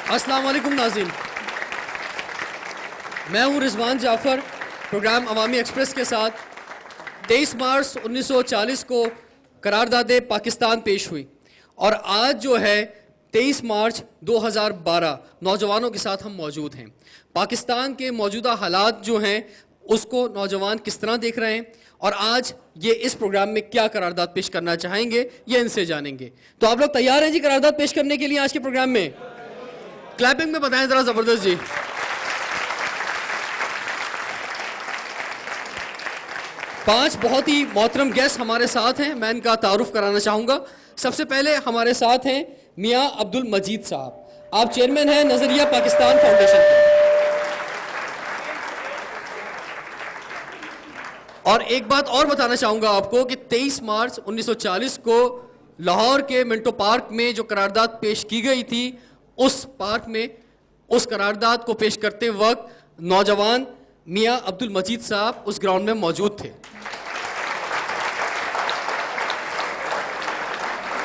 अस्सलाम वालेकुम नाज़रीन, मैं हूं रिजवान जाफ़र। प्रोग्राम अवामी एक्सप्रेस के साथ 23 मार्च 1940 को करारदाद पाकिस्तान पेश हुई और आज जो है 23 मार्च 2012 नौजवानों के साथ हम मौजूद हैं। पाकिस्तान के मौजूदा हालात जो हैं उसको नौजवान किस तरह देख रहे हैं और आज ये इस प्रोग्राम में क्या करारदाद पेश करना चाहेंगे ये इनसे जानेंगे। तो आप लोग तैयार हैं जी करारदाद पेश करने के लिए आज के प्रोग्राम में? क्लैपिंग में बताएं जरा जबरदस्त जी। पांच बहुत ही मोहतरम गेस्ट हमारे साथ हैं, मैं इनका तारुफ कराना चाहूंगा। सबसे पहले हमारे साथ हैं मियां अब्दुल मजीद साहब। आप चेयरमैन हैं नजरिया पाकिस्तान फाउंडेशन के। और एक बात और बताना चाहूंगा आपको कि 23 मार्च 1940 को लाहौर के मिंटो पार्क में जो करारदाद पेश की गई थी, उस पार्क में उस करारदाद को पेश करते वक्त नौजवान मियां अब्दुल मजीद साहब उस ग्राउंड में मौजूद थे।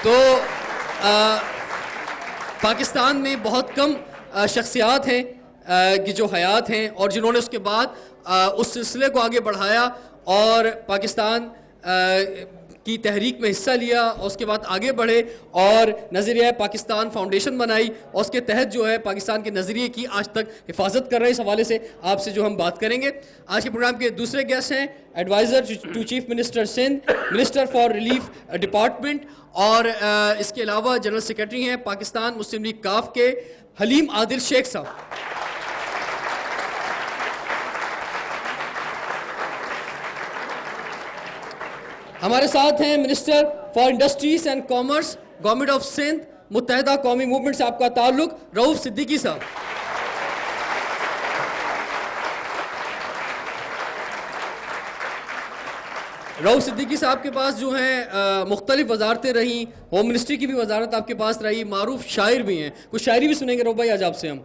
तो पाकिस्तान में बहुत कम शख्सियात हैं कि जो हयात हैं और जिन्होंने उसके बाद उस सिलसिले को आगे बढ़ाया और पाकिस्तान की तहरीक में हिस्सा लिया और उसके बाद आगे बढ़े और नज़रिया पाकिस्तान फाउंडेशन बनाई और उसके तहत जो है पाकिस्तान के नज़रिए की आज तक हिफाजत कर रहे हैं। इस हवाले से आपसे जो हम बात करेंगे। आज के प्रोग्राम के दूसरे गेस्ट हैं adviser to chief minister Sindh, minister for relief department और इसके अलावा जनरल सेक्रेटरी हैं पाकिस्तान मुस्लिम लीग काफ के हलीम आदिल शेख साहब। हमारे साथ हैं minister for industries and commerce government of Sindh, Muttahida Qaumi Movement से आपका ताल्लुक, रऊफ सिद्दीकी साहब। रऊफ सिद्दीकी साहब के पास जो हैं मुख्तलिफ वजारतें रहीं, होम मिनिस्ट्री की भी वजारत आपके पास रही, मारूफ शायर भी हैं, कुछ शायरी भी सुनेंगे रऊफ भाई आज आपसे हम।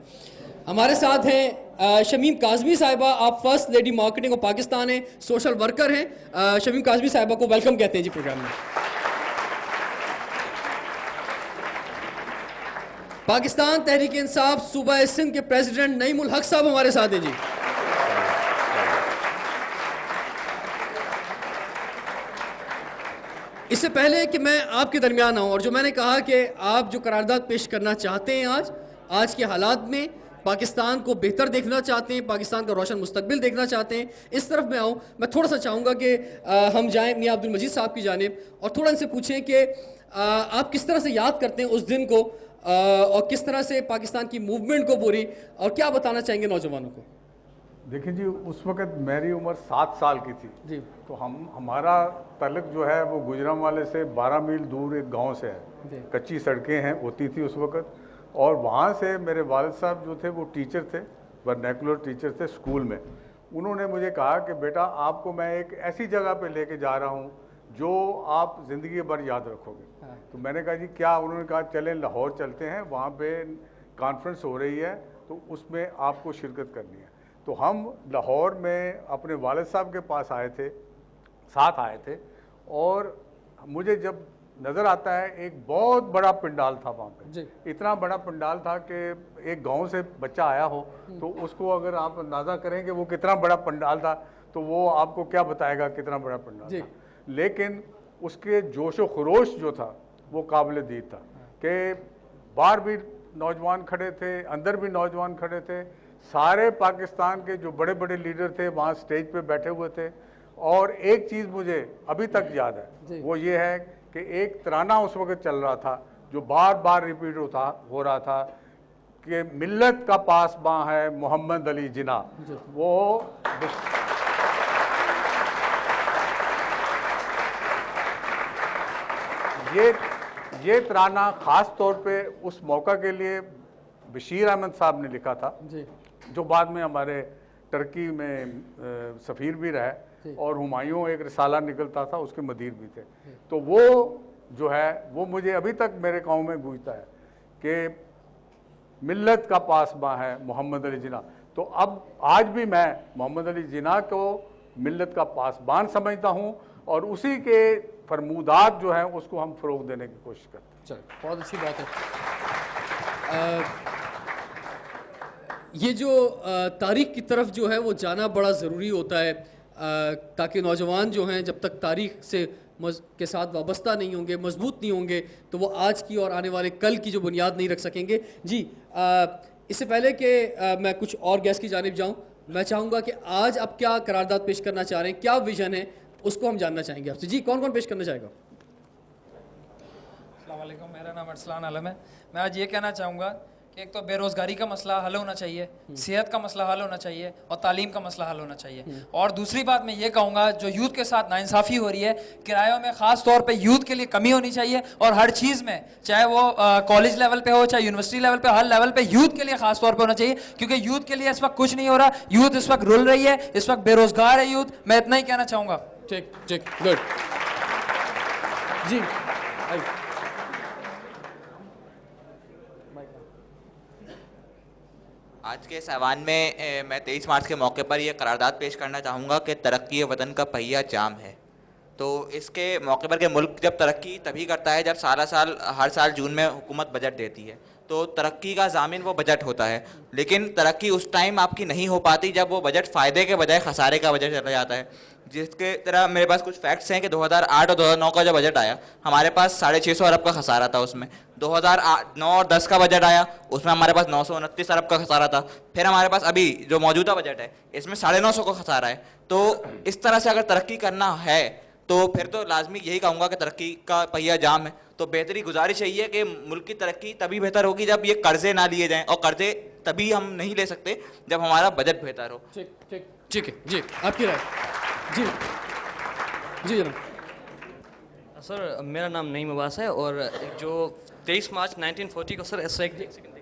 हमारे साथ हैं शमीम काज़मी साहिबा, आप first lady marketing of Pakistan हैं, सोशल वर्कर हैं। शमीम काज़मी साहिबा को वेलकम कहते हैं जी प्रोग्राम में। पाकिस्तान तहरीक इंसाफ सूबा सिंध के प्रेसिडेंट नईमुल हक साहब हमारे साथ हैं जी। इससे पहले कि मैं आपके दरमियान आऊँ और जो मैंने कहा कि आप जो करारदाद पेश करना चाहते हैं आज के हालात में पाकिस्तान को बेहतर देखना चाहते हैं, पाकिस्तान का रोशन मुस्तकबिल देखना चाहते हैं, इस तरफ मैं आऊँ। मैं थोड़ा सा चाहूँगा कि हम जाएं मियां अब्दुल मजीद साहब की जानिब और थोड़ा इनसे पूछें कि आप किस तरह से याद करते हैं उस दिन को और किस तरह से पाकिस्तान की मूवमेंट को पूरी और क्या बताना चाहेंगे नौजवानों को? देखिए जी, उस वक़्त मेरी उम्र 7 साल की थी जी। तो हमारा तल्लुक़ जो है वो गुजरांवाले से 12 मील दूर एक गांव से है। कच्ची सड़कें हैं होती थी उस वक़्त और वहाँ से मेरे वालिद साहब जो थे वो टीचर थे, वर्नैकुलर टीचर थे स्कूल में। उन्होंने मुझे कहा कि बेटा आपको मैं एक ऐसी जगह पे लेके जा रहा हूँ जो आप ज़िंदगी भर याद रखोगे। तो मैंने कहा जी क्या? उन्होंने कहा चलें लाहौर चलते हैं, वहाँ पे कॉन्फ्रेंस हो रही है तो उसमें आपको शिरकत करनी है। तो हम लाहौर में अपने वालिद साहब के पास साथ आए थे और मुझे जब नज़र आता है एक बहुत बड़ा पंडाल था वहाँ पे। इतना बड़ा पंडाल था कि एक गांव से बच्चा आया हो तो उसको अगर आप अंदाज़ा करें कि वो कितना बड़ा पंडाल था तो वो आपको क्या बताएगा कितना बड़ा पंडाल था। लेकिन उसके जोश व खरोश जो था वो काबिल दीद था कि बाहर भी नौजवान खड़े थे, अंदर भी नौजवान खड़े थे, सारे पाकिस्तान के जो बड़े बड़े लीडर थे वहाँ स्टेज पे बैठे हुए थे। और एक चीज़ मुझे अभी तक याद है, वो ये है कि एक तराना उस वक्त चल रहा था जो बार बार रिपीट हो रहा था कि मिल्लत का पासबां है मोहम्मद अली जिना। वो ये तराना ख़ास तौर पे उस मौका के लिए बशीर अहमद साहब ने लिखा था जो बाद में हमारे टर्की में सफ़ीर भी रहे और हुमायूं एक रिसाला निकलता था उसके मदीर भी थे। तो वो जो है वो मुझे अभी तक मेरे गाँव में गूंजता है कि मिल्लत का पासबां है मोहम्मद अली जिना। तो अब आज भी मैं मोहम्मद अली जिना को मिल्लत का पासबान समझता हूँ और उसी के फरमूदात जो हैं उसको हम फ़रोग़ देने की कोशिश करते हैं। चलो बहुत अच्छी बात है। ये जो तारीख की तरफ जो है वो जाना बड़ा ज़रूरी होता है, ताकि नौजवान जो हैं जब तक तारीख से के साथ वाबस्ता नहीं होंगे, मजबूत नहीं होंगे, तो वो आज की और आने वाले कल की जो बुनियाद नहीं रख सकेंगे। जी, इससे पहले कि मैं कुछ और गेस्ट की जानिब जाऊँ, मैं चाहूँगा कि आज आप क्या करारदाद पेश करना चाह रहे हैं, क्या विज़न है, उसको हम जानना चाहेंगे आपसे। जी, कौन कौन पेश करना चाहेगा? अस्सलाम वालेकुम, मेरा नाम अरसलान आलम है। मैं आज ये कहना चाहूँगा कि एक तो बेरोज़गारी का मसला हल होना चाहिए, सेहत का मसला हल होना चाहिए और तालीम का मसला हल होना चाहिए। और दूसरी बात मैं ये कहूँगा, जो यूथ के साथ नाइंसाफ़ी हो रही है, किरायों में ख़ास तौर पे यूथ के लिए कमी होनी चाहिए और हर चीज़ में, चाहे वो कॉलेज लेवल पे हो, चाहे यूनिवर्सिटी लेवल पे, हर लेवल पे यूथ के लिए ख़ास तौर पर होना चाहिए, क्योंकि यूथ के लिए इस वक्त कुछ नहीं हो रहा। यूथ इस वक्त रुल रही है, इस वक्त बेरोज़गार है यूथ। मैं इतना ही कहना चाहूँगा। ठीक ठीक, गुड। जी, आज के इस ऐवान में मैं 23 मार्च के मौके पर यह करारदाद पेश करना चाहूँगा कि तरक्की वतन का पहिया जाम है। तो इसके मौके पर कि मुल्क जब तरक्की तभी करता है जब हर साल जून में हुकूमत बजट देती है, तो तरक्की का ज़ामिन वो बजट होता है। लेकिन तरक्की उस टाइम आपकी नहीं हो पाती जब वो बजट फ़ायदे के बजाय खसारे का बजट चला जाता है। जिसके तरह मेरे पास कुछ फैक्ट्स हैं कि 2008 और 2009 का जो बजट आया, हमारे पास 650 अरब का खसारा था उसमें। 2009 और 10 का बजट आया, उसमें हमारे पास 929 अरब का खसारा था। फिर हमारे पास अभी जो मौजूदा बजट है, इसमें 950 का खसारा है। तो इस तरह से अगर तरक्की करना है तो फिर तो लाजमी यही कहूँगा कि तरक्की का पहिया जाम है। तो बेहतरी गुजारिश यही है कि मुल्क की तरक्की तभी बेहतर होगी जब ये कर्जे ना लिए जाएँ, और कर्जे तभी हम नहीं ले सकते जब हमारा बजट बेहतर हो। ठीक ठीक ठीक है। जी, आपकी राय? जी जी जनाब। सर, मेरा नाम नईम अब्बास है और जो 23 मार्च 1940 को, सर ऐसा एक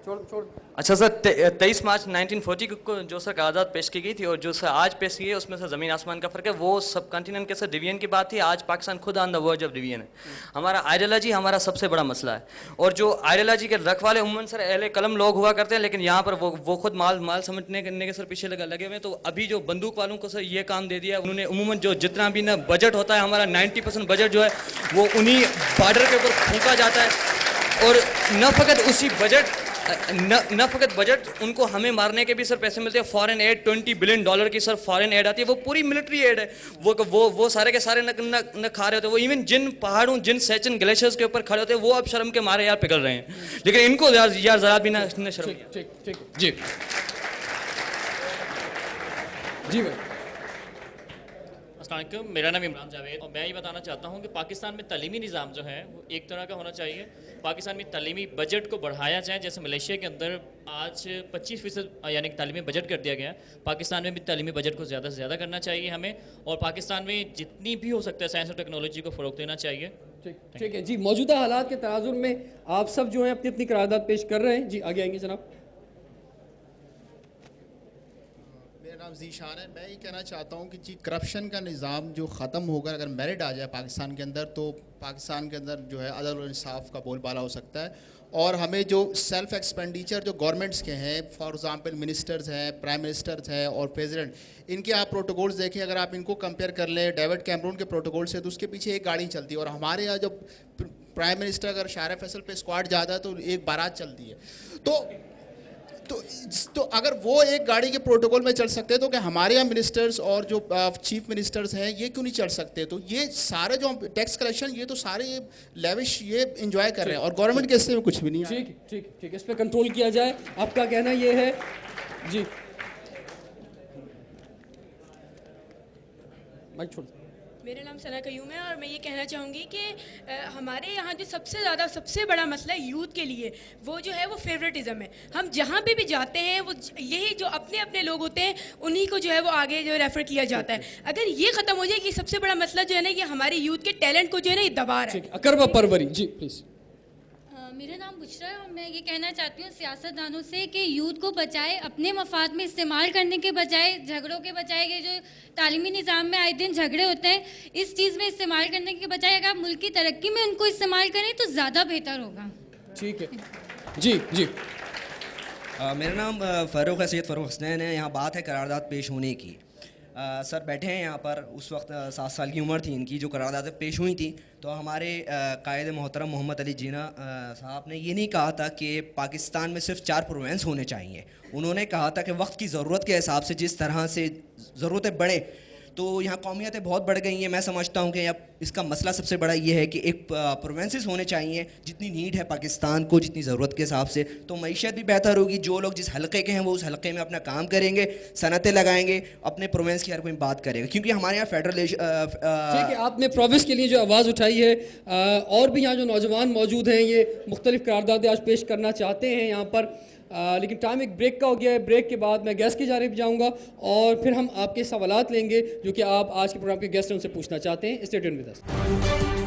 छोड़। अच्छा सर, 23 मार्च 1940 को जो सर करारदाद पेश की गई थी और जो सर आज पेश की है, उसमें सर ज़मीन आसमान का फ़र्क है। वो सब कॉन्टिनेंट के सर डिवीजन की बात थी। आज पाकिस्तान खुद on the verge of division है। हमारा आइडियोलॉजी हमारा सबसे बड़ा मसला है, और जो आइडियोलॉजी के रखवाले उम्मन सर अहले कलम लोग हुआ करते हैं, लेकिन यहाँ पर वो खुद माल समझने करने के सर पीछे लगे हुए हैं। तो अभी जो बंदूक वालों को सर ये काम दे दिया है, उन्होंने उम्मन जो जितना भी ना बजट होता है, हमारा 90% बजट जो है वो उन्हीं बॉर्डर के ऊपर फूंका जाता है। और न फ़कत बजट उनको हमें मारने के भी सर पैसे मिलते हैं। फॉरेन एड $20 बिलियन की सर फॉरेन एड आती है, वो पूरी मिलिट्री एड है। वो सारे के सारे न खा रहे होते हैं। वो इवन जिन पहाड़ों, जिन सेचन ग्लेशियर्स के ऊपर खड़े होते हैं, वो अब शर्म के मारे यार पिघल रहे हैं, लेकिन इनको यार ज़रा भी ना शर्म। ठीक जी जी भाई। अस्सलाम, मेरा नाम इमरान जावेद और मैं ये बताना चाहता हूँ कि पाकिस्तान में तालीमी निज़ाम जो है वो एक तरह का होना चाहिए। पाकिस्तान में तालीमी बजट को बढ़ाया जाए, जैसे मलेशिया के अंदर आज 25% यानी कि तालीमी बजट कर दिया गया। पाकिस्तान में भी तालीमी बजट को ज़्यादा से ज़्यादा करना चाहिए हमें, और पाकिस्तान में जितनी भी हो सकता है साइंस और टेक्नोलॉजी को फ़रोग़ देना चाहिए। ठीक है जी। मौजूदा हालात के तनाजुर में आप सब जो है अपनी अपनी करारदाद पेश कर रहे हैं। जी, आगे आएंगे जनाब। नाम ज़ीशान है। मैं ये कहना चाहता हूँ कि जी करप्शन का निज़ाम जो ख़त्म होगा, अगर मेरिट आ जाए पाकिस्तान के अंदर, तो पाकिस्तान के अंदर जो है अदल और इंसाफ का बोलबाला हो सकता है। और हमें जो सेल्फ एक्सपेंडिचर जो गवर्नमेंट्स के हैं, फॉर एग्जांपल मिनिस्टर्स हैं, प्राइम मिनिस्टर्स हैं और प्रेसिडेंट, इनके आप प्रोटोकॉल्स देखें, अगर आप इनको कंपेयर कर लें डेविड कैमरून के प्रोटोकॉल से, तो उसके पीछे एक गाड़ी चलती है। और हमारे यहाँ जब प्राइम मिनिस्टर अगर शार फैसल पे स्क्वाड जाता है तो एक बारात चलती है। तो अगर वो एक गाड़ी के प्रोटोकॉल में चल सकते हैं, तो क्या हमारे यहाँ मिनिस्टर्स और जो चीफ मिनिस्टर्स हैं ये क्यों नहीं चल सकते? तो ये सारे जो टैक्स कलेक्शन, ये तो सारे ये लेविश ये इंजॉय कर रहे हैं और गवर्नमेंट के हिस्से में कुछ भी नहीं है। ठीक, इस पर कंट्रोल किया जाए, आपका कहना ये है? जी, माइक छोड़। मेरा नाम सना कयूम है और मैं ये कहना चाहूँगी कि हमारे यहाँ जो सबसे बड़ा मसला है यूथ के लिए, वो जो है वो फेवरेटिज़म है। हम जहाँ पे भी जाते हैं, वो यही जो अपने अपने लोग होते हैं उन्हीं को जो है वो आगे जो रेफ़र किया जाता है। अगर ये ख़त्म हो जाए, कि सबसे बड़ा मसला जो है ना, ये हमारे यूथ के टैलेंट को जो है ना ये दबा रहा है। अकरबा परवरी जी प्लीज़। मेरा नाम बुशरा है और मैं ये कहना चाहती हूँ सियासतदानों से कि यूथ को बचाए, अपने मफाद में इस्तेमाल करने के बजाय, झगड़ों के बजाय, ये जो तालीमी निज़ाम में आए दिन झगड़े होते हैं, इस चीज़ में इस्तेमाल करने के बजाय अगर आप मुल्क की तरक्की में उनको इस्तेमाल करें तो ज़्यादा बेहतर होगा। ठीक है जी जी। मेरा नाम फ़ारूक है, सैयद फ़ारूक हसनैन है। यहाँ बात है करारदाद पेश होने की। सर बैठे हैं यहाँ पर, उस वक्त 7 साल की उम्र थी इनकी, जो करारदादें पेश हुई थी, तो हमारे कायद मोहतरम मोहम्मद अली जिन्ना साहब ने ये नहीं कहा था कि पाकिस्तान में सिर्फ 4 प्रोविंस होने चाहिए। उन्होंने कहा था कि वक्त की ज़रूरत के हिसाब से जिस तरह से ज़रूरतें बढ़े, तो यहाँ कौमियतें बहुत बढ़ गई हैं। मैं समझता हूँ कि अब इसका मसला सबसे बड़ा ये है कि एक प्रोविंसेस होने चाहिए जितनी नीड है पाकिस्तान को, जितनी ज़रूरत के हिसाब से, तो मईशत भी बेहतर होगी। जो लोग जिस हलके के हैं वो उस हलके में अपना काम करेंगे, सनतें लगाएंगे, अपने प्रोविंस की हर कोई बात करेगा, क्योंकि हमारे यहाँ फेडरलेशन ठीक है, आपने प्रोविंस के लिए जो आवाज़ उठाई है, और भी यहाँ जो नौजवान मौजूद हैं ये मुख्तलिफ करारदादें आज पेश करना चाहते हैं यहाँ पर, लेकिन टाइम एक ब्रेक का हो गया है। ब्रेक के बाद मैं गेस्ट की जानिब जाऊंगा और फिर हम आपके सवालात लेंगे जो कि आप आज के प्रोग्राम के गेस्ट हैं उनसे पूछना चाहते हैं। Stay tuned with us.